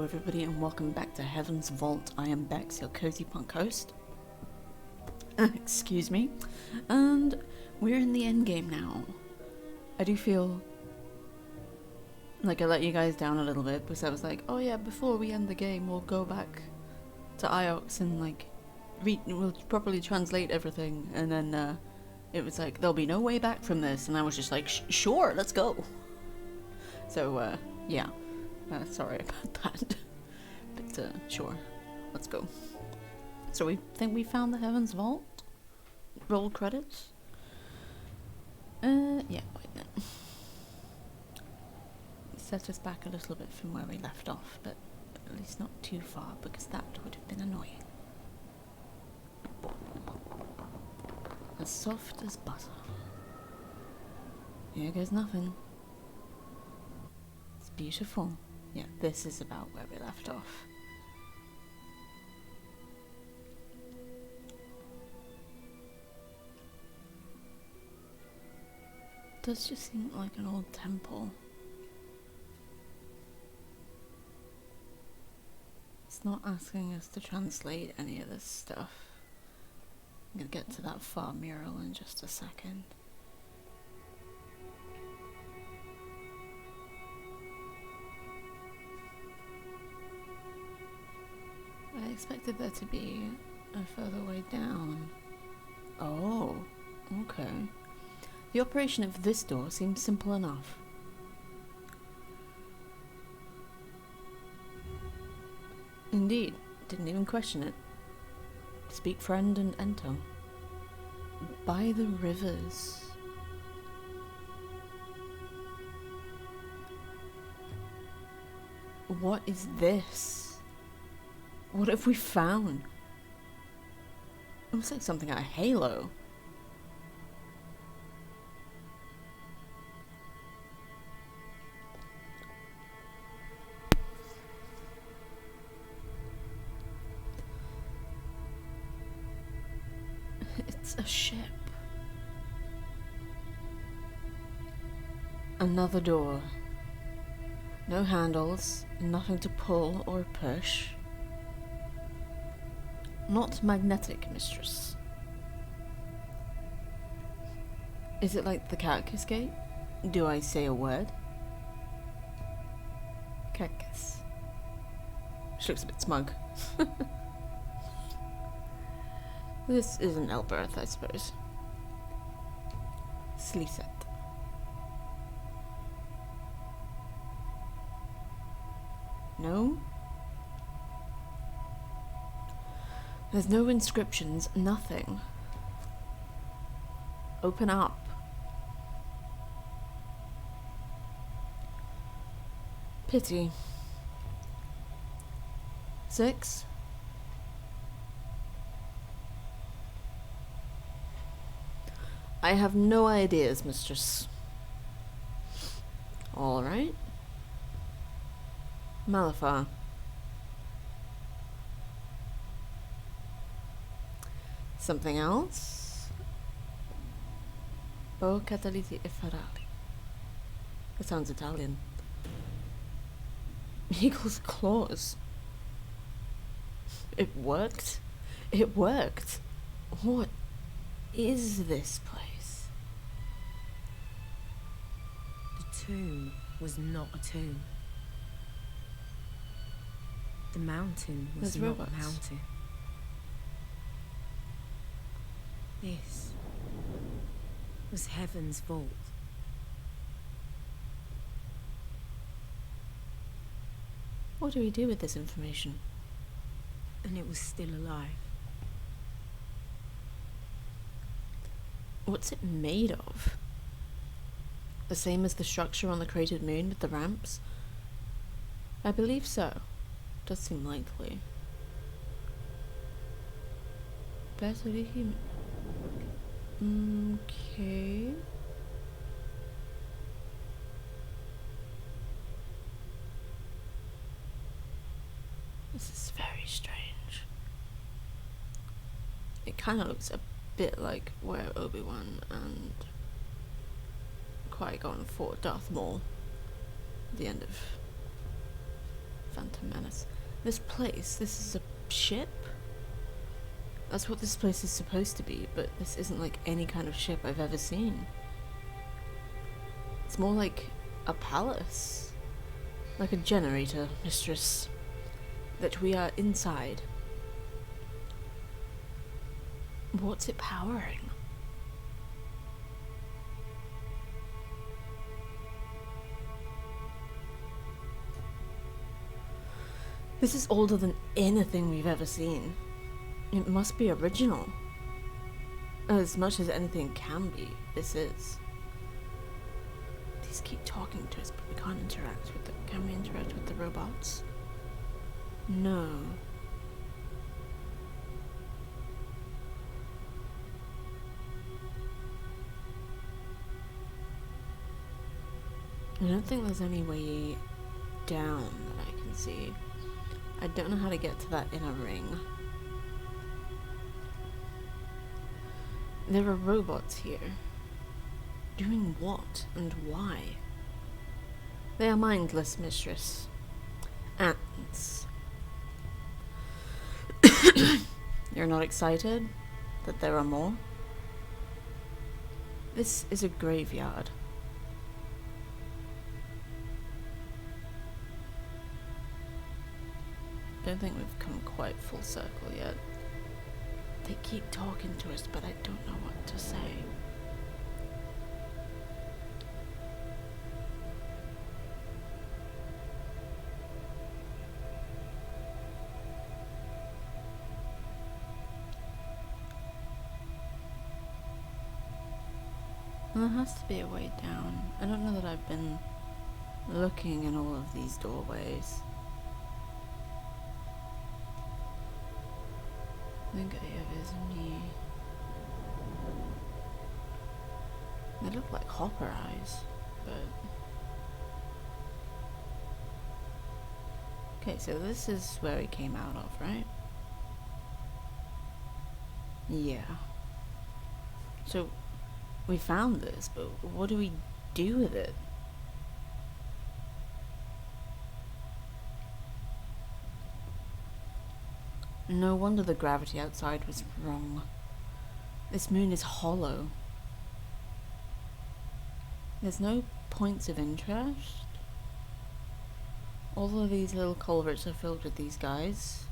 everybody, and welcome back to Heaven's Vault. I am Bex, your cozy punk host. Excuse me. And we're in the endgame now. I do feel like I let you guys down a little bit because I was like, oh yeah, before we end the game, we'll go back to Iox and we'll properly translate everything. And then it was like, there'll be no way back from this. And I was just like, sure, let's go. So, yeah. Sorry about that. But, sure. Let's go. So we think we found the Heaven's Vault. Roll credits. Yeah, wait a minute. Set us back a little bit from where we left off, but at least not too far, because that would have been annoying. As soft as butter. Here goes nothing. It's beautiful. Yeah, this is about where we left off. It does just seem like an old temple. It's not asking us to translate any of this stuff. I'm gonna get to that far mural in just a second. I expected there to be a further way down. Oh, okay. The operation of this door seems simple enough. Indeed, didn't even question it. Speak friend and enter. By the rivers. What is this? What have we found? It looks like something out of Halo. It's a ship. Another door. No handles, nothing to pull or push. Not magnetic, mistress. Is it like the Cactus Gate? Do I say a word? Cactus. She looks a bit smug. This is an Elberth, I suppose. Sliset. No? There's no inscriptions, nothing. Open up. Pity. 6? I have no ideas, mistress. Alright. Malafar. Something else? O Cataliti e Ferrari. That sounds Italian. Eagle's claws. It worked. It worked. What is this place? The tomb was not a tomb. The mountain was There's not robots. a mountain. This was Heaven's Vault. What do we do with this information? And it was still alive. What's it made of? The same as the structure on the cratered moon with the ramps? I believe so. Does seem likely. Battery. Okay. This is very strange. It kind of looks a bit like where Obi-Wan and Qui-Gon fought Darth Maul at the end of Phantom Menace. This place, this is a ship? That's what this place is supposed to be, but this isn't like any kind of ship I've ever seen. It's more like a palace. Like a generator, mistress. That we are inside. What's it powering? This is older than anything we've ever seen. It must be original. As much as anything can be, this is. These keep talking to us, but we can't interact with them. Can we interact with the robots? No. I don't think there's any way down that I can see. I don't know how to get to that inner ring. There are robots here. Doing what and why? They are mindless, mistress. Ants. You're not excited that there are more? This is a graveyard. Don't think we've come quite full circle yet. They keep talking to us, but I don't know what to say. There has to be a way down. I don't know that I've been looking in all of these doorways. I think it is me. They look like hopper eyes, but... Okay, so this is where we came out of, right? Yeah. So, we found this, but what do we do with it? No wonder the gravity outside was wrong. This moon is hollow. There's no points of interest. All of these little culverts are filled with these guys.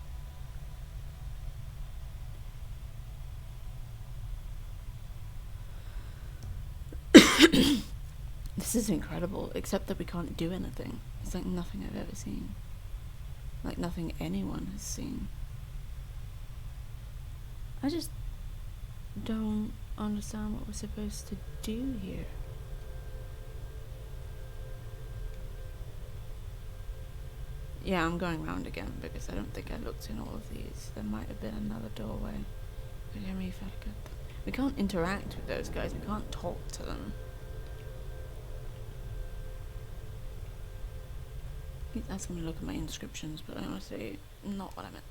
This is incredible, except that we can't do anything. It's like nothing I've ever seen. Like nothing anyone has seen. I just don't understand what we're supposed to do here. Yeah, I'm going round again because I don't think I looked in all of these. There might have been another doorway. We can't interact with those guys. We can't talk to them. He's asking me to look at my inscriptions, but honestly, not what I meant.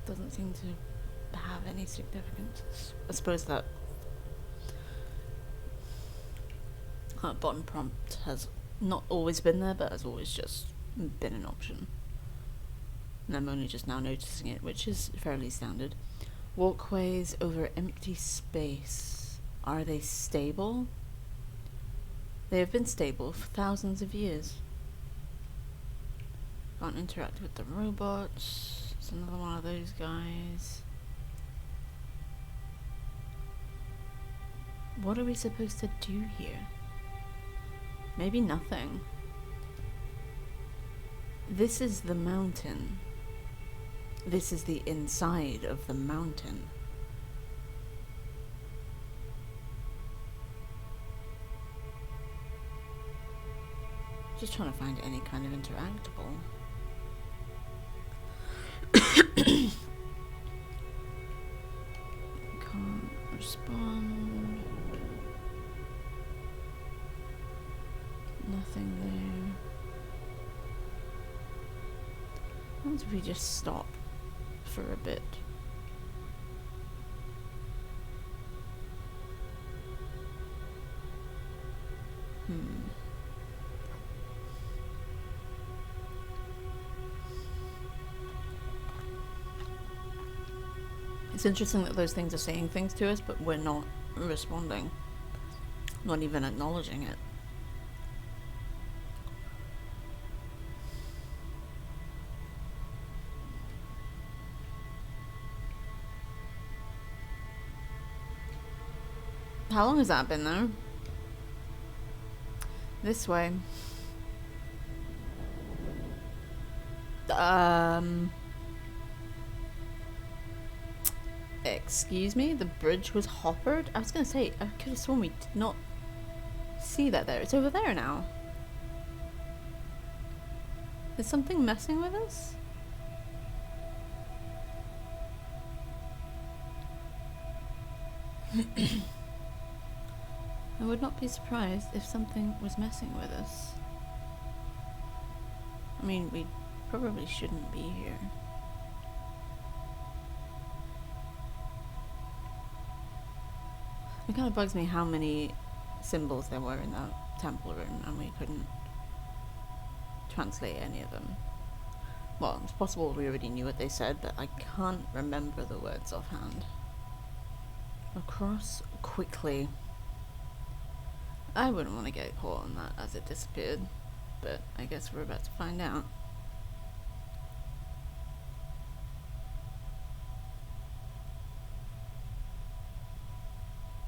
Doesn't seem to have any significance. I suppose that bottom prompt has not always been there, but has always just been an option. And I'm only just now noticing it, which is fairly standard. Walkways over empty space. Are they stable? They have been stable for thousands of years. Can't interact with the robots. It's another one of those guys. What are we supposed to do here? Maybe nothing. This is the mountain. This is the inside of the mountain. Just trying to find any kind of interactable. Can't respond. Nothing there. happens if we just stop for a bit? It's interesting that those things are saying things to us, but we're not responding. Not even acknowledging it. How long has that been there? This way. Excuse me? The bridge was hoppered? I was gonna say, I could have sworn we did not see that there. It's over there now. Is something messing with us? I would not be surprised if something was messing with us. I mean, we probably shouldn't be here. It kind of bugs me how many symbols there were in that temple room and we couldn't translate any of them. Well, it's possible we already knew what they said, but I can't remember the words offhand. Across quickly. I wouldn't want to get caught on that as it disappeared, but I guess we're about to find out.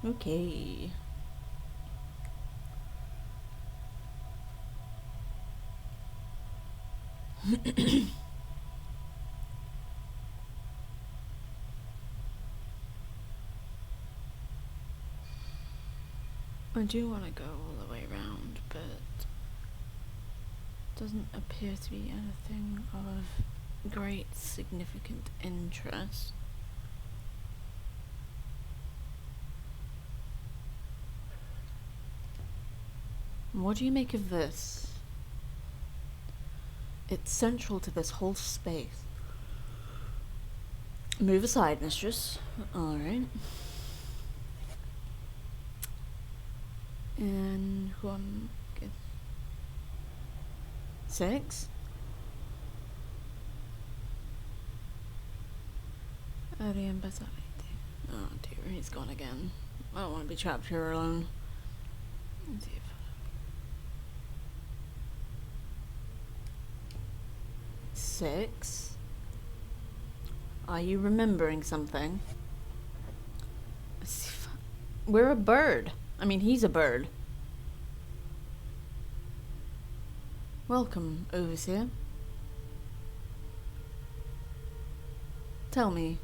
Okay. I do want to go all the way around, but doesn't appear to be anything of great significant interest. What do you make of this? It's central to this whole space. Move aside, mistress. Alright. And who I'm guess 6? Arian Basalite. Oh dear, he's gone again. I don't want to be trapped here alone. Let's see if 6. Are you remembering something? We're a bird. I mean, he's a bird. Welcome, Overseer. Tell me.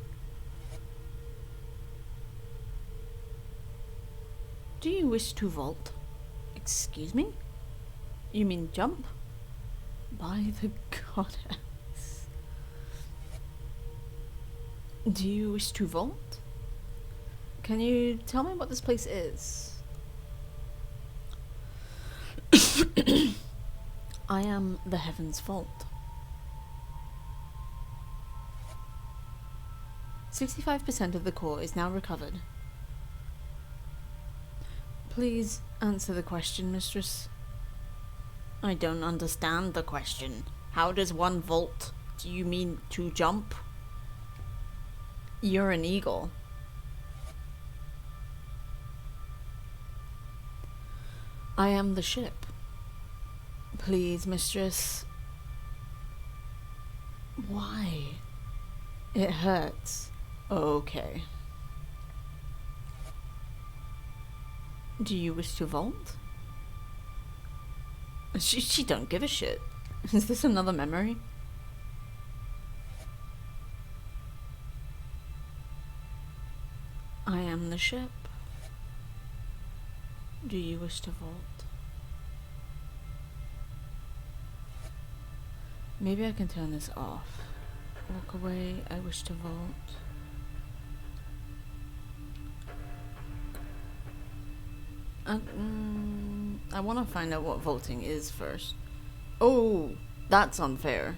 Do you wish to vault? Excuse me? You mean jump? By the goddess. Do you wish to vault? Can you tell me what this place is? I am the Heaven's Vault. 65% of the core is now recovered. Please answer the question, mistress. I don't understand the question. How does one vault? Do you mean to jump? You're an eagle. I am the ship. Please, mistress. Why? It hurts. Okay. Do you wish to vault? She don't give a shit. Is this another memory? I am the ship. Do you wish to vault? Maybe I can turn this off. Walk away, I wish to vault. I want to find out what vaulting is first. Oh, that's unfair.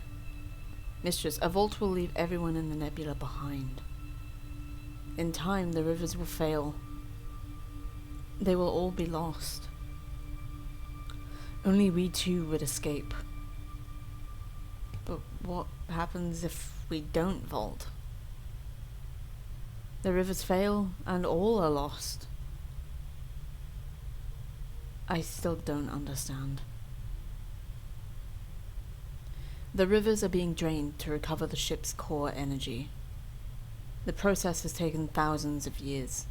Mistress, a vault will leave everyone in the nebula behind. In time, the rivers will fail. They will all be lost. Only we two would escape. But what happens if we don't vault? The rivers fail, and all are lost. I still don't understand. The rivers are being drained to recover the ship's core energy. The process has taken thousands of years.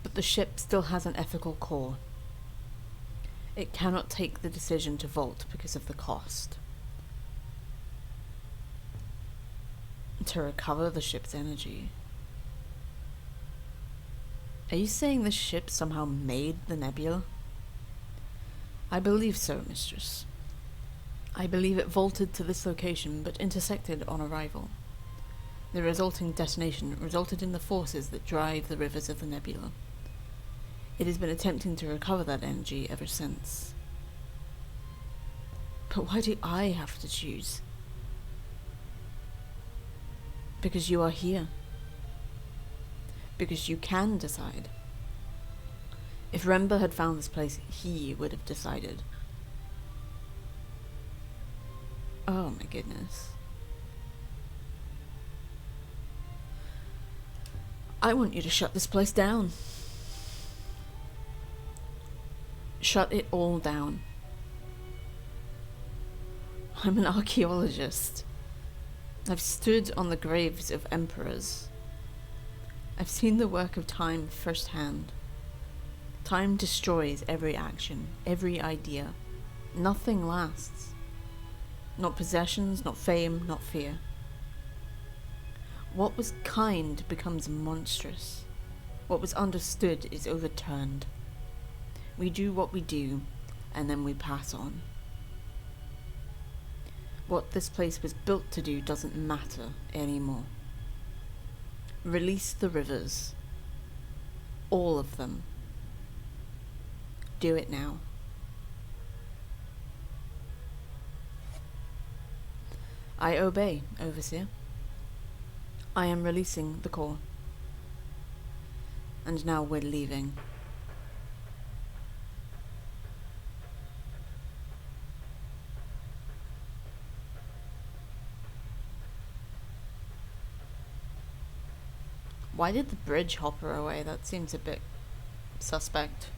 But the ship still has an ethical core. It cannot take the decision to vault because of the cost. To recover the ship's energy. Are you saying the ship somehow made the nebula? I believe so, Mistress. I believe it vaulted to this location but intersected on arrival. The resulting detonation resulted in the forces that drive the rivers of the nebula. It has been attempting to recover that energy ever since. But why do I have to choose? Because you are here. Because you can decide. If Rember had found this place, he would have decided. Oh my goodness. I want you to shut this place down. Shut it all down. I'm an archaeologist. I've stood on the graves of emperors. I've seen the work of time firsthand. Time destroys every action, every idea. Nothing lasts. Not possessions, not fame, not fear. What was kind becomes monstrous. What was understood is overturned. We do what we do, and then we pass on. What this place was built to do doesn't matter anymore. Release the rivers. All of them. Do it now. I obey, Overseer. I am releasing the core. And now we're leaving. Why did the bridge hop her away? That seems a bit suspect.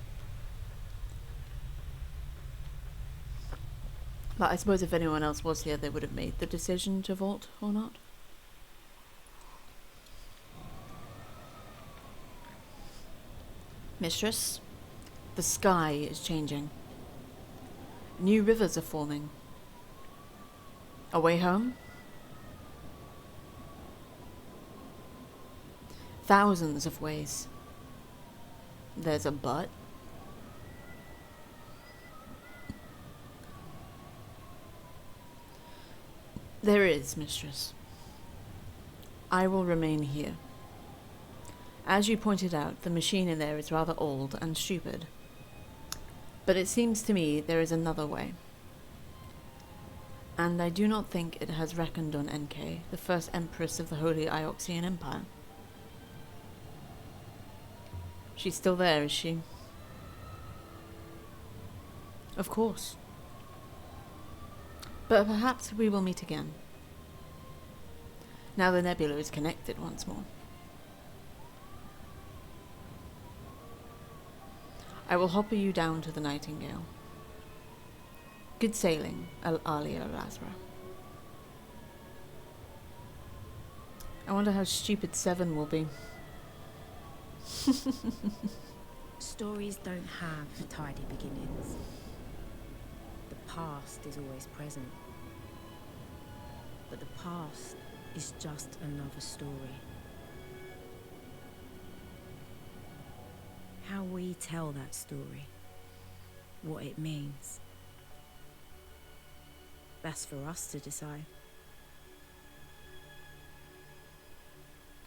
But I suppose if anyone else was here, they would have made the decision to vault or not. Mistress, the sky is changing. New rivers are forming. A way home? Thousands of ways. There's a but. There is, Mistress. I will remain here. As you pointed out, the machine in there is rather old and stupid. But it seems to me there is another way. And I do not think it has reckoned on Enkei, the first empress of the Holy Ioxian Empire. She's still there, is she? Of course. But perhaps we will meet again. Now the nebula is connected once more. I will hopper you down to the Nightingale. Good sailing, Alia Lazra. I wonder how stupid Seven will be. Stories don't have tidy beginnings. The past is always present. But the past is just another story. How we tell that story, what it means, that's for us to decide.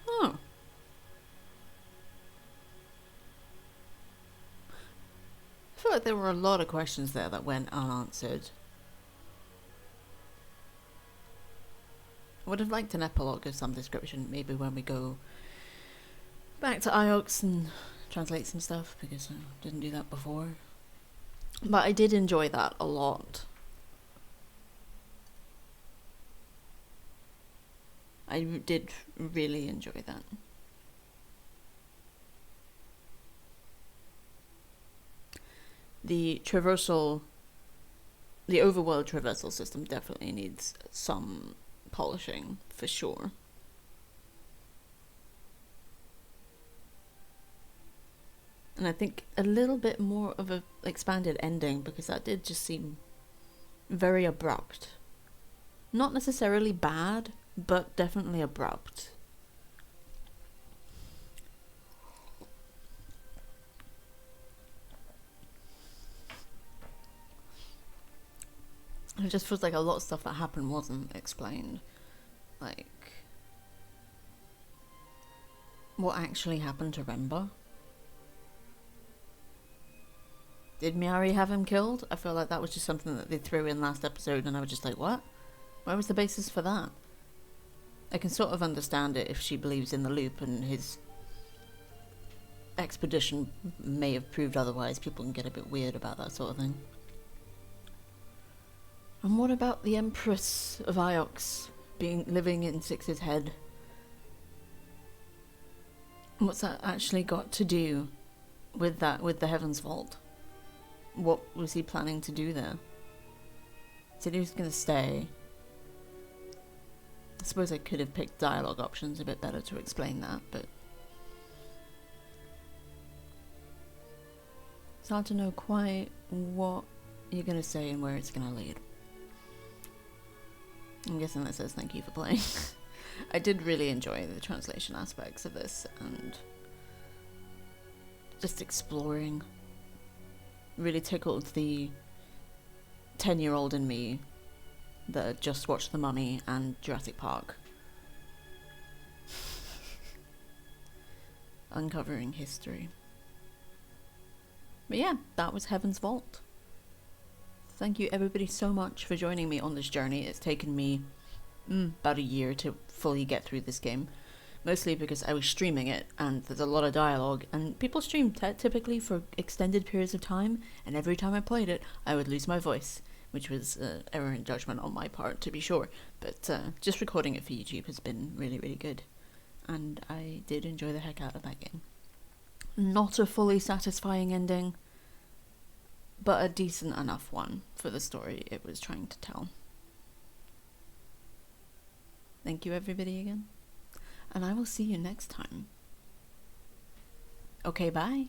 Oh. I feel like there were a lot of questions there that went unanswered. would have liked an epilogue of some description, maybe when we go back to Iox and translate some stuff, because I didn't do that before. But I did enjoy that a lot. I did really enjoy that. The overworld traversal system definitely needs some polishing, for sure. And I think a little bit more of a expanded ending, because that did just seem very abrupt. Not necessarily bad, but definitely abrupt. It just feels like a lot of stuff that happened wasn't explained. Like, what actually happened to Remba? Did Miari have him killed? I feel like that was just something that they threw in last episode, and I was just like, what? Where was the basis for that? I can sort of understand it if she believes in the loop and his expedition may have proved otherwise. People can get a bit weird about that sort of thing. And what about the Empress of Iox living in Six's head? What's that actually got to do with the Heaven's Vault? What was he planning to do there? He said he was going to stay. I suppose I could have picked dialogue options a bit better to explain that, but it's hard to know quite what you're going to say and where it's going to lead. I'm guessing that says thank you for playing. I did really enjoy the translation aspects of this, and just exploring really tickled the 10-year-old in me that just watched The Mummy and Jurassic Park. Uncovering history. But yeah, that was Heaven's Vault. Thank you everybody so much for joining me on this journey. It's taken me about a year to fully get through this game. Mostly because I was streaming it, and there's a lot of dialogue, and people stream typically for extended periods of time, and every time I played it, I would lose my voice, which was error in judgment on my part, to be sure. But just recording it for YouTube has been really, really good, and I did enjoy the heck out of that game. Not a fully satisfying ending, but a decent enough one for the story it was trying to tell. Thank you everybody again, and I will see you next time. Okay, bye.